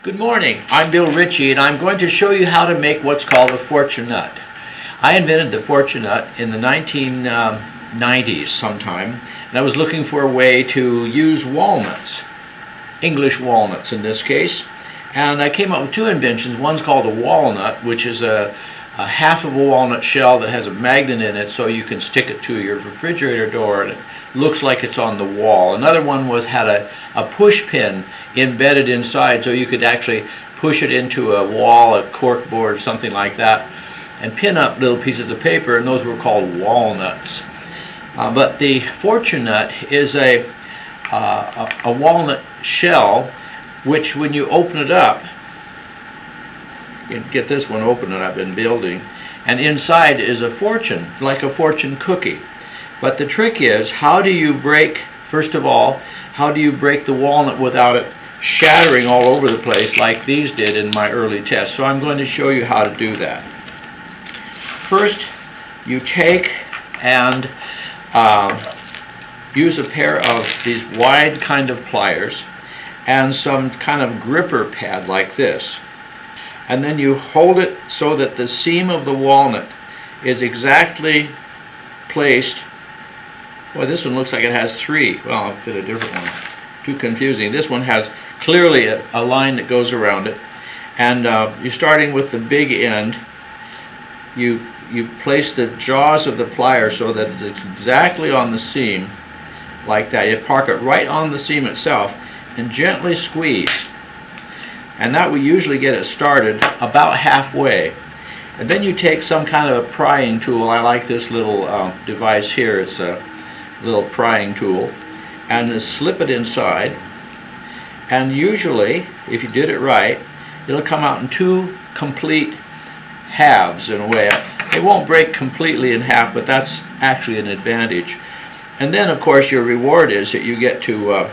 Good morning, I'm Bill Ritchie, and I'm going to show you how to make what's called a Fortunut. I invented the Fortunut in the 1990s sometime, and I was looking for a way to use walnuts, English walnuts in this case, and I came up with two inventions. One's called a walnut, which is a half of a walnut shell that has a magnet in it so you can stick it to your refrigerator door and it looks like it's on the wall. Another one had a push pin embedded inside so you could actually push it into a wall, a cork board, something like that, and pin up little pieces of paper, and those were called walnuts. But the Fortunut is a walnut shell which, when you open it up, you can get this one open that I've been building, and inside is a fortune, like a fortune cookie. But the trick is, first of all, how do you break the walnut without it shattering all over the place like these did in my early tests? So I'm going to show you how to do that. First, you take and use a pair of these wide kind of pliers and some kind of gripper pad like this. And then you hold it so that the seam of the walnut is exactly placed. Well, this one looks like it has three. Well, I'll fit a different one. Too confusing. This one has clearly a line that goes around it. And you're starting with the big end. You place the jaws of the plier so that it's exactly on the seam, like that. You park it right on the seam itself and gently squeeze. And that will usually get it started about halfway. And then you take some kind of a prying tool. I like this little device here. It's a little prying tool. And slip it inside. And usually, if you did it right, it'll come out in two complete halves in a way. It won't break completely in half, but that's actually an advantage. And then, of course, your reward is that you get to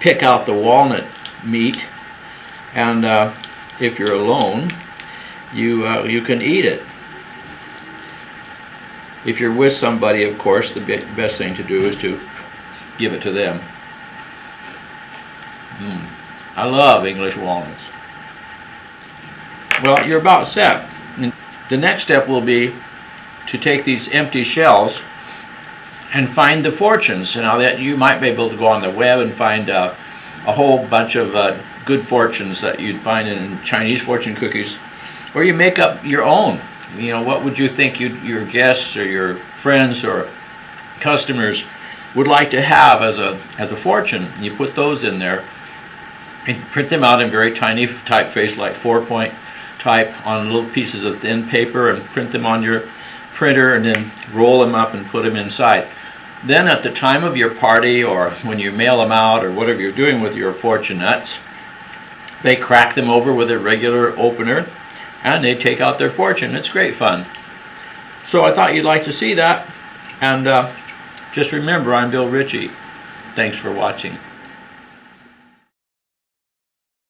pick out the walnut meat. And if you're alone, you can eat it. If you're with somebody, of course, the best thing to do is to give it to them. I love English walnuts. Well, you're about set. The next step will be to take these empty shells and find the fortunes. Now, that you might be able to go on the web and find a whole bunch of good fortunes that you'd find in Chinese fortune cookies, or you make up your own. You know, what would you think your guests or your friends or customers would like to have as a fortune? And you put those in there and print them out in very tiny typeface, like 4-point type, on little pieces of thin paper, and print them on your printer, and then roll them up and put them inside. Then at the time of your party, or when you mail them out, or whatever you're doing with your Fortunuts, they crack them over with a regular opener, and they take out their fortune. It's great fun. So I thought you'd like to see that, and just remember, I'm Bill Ritchie. Thanks for watching.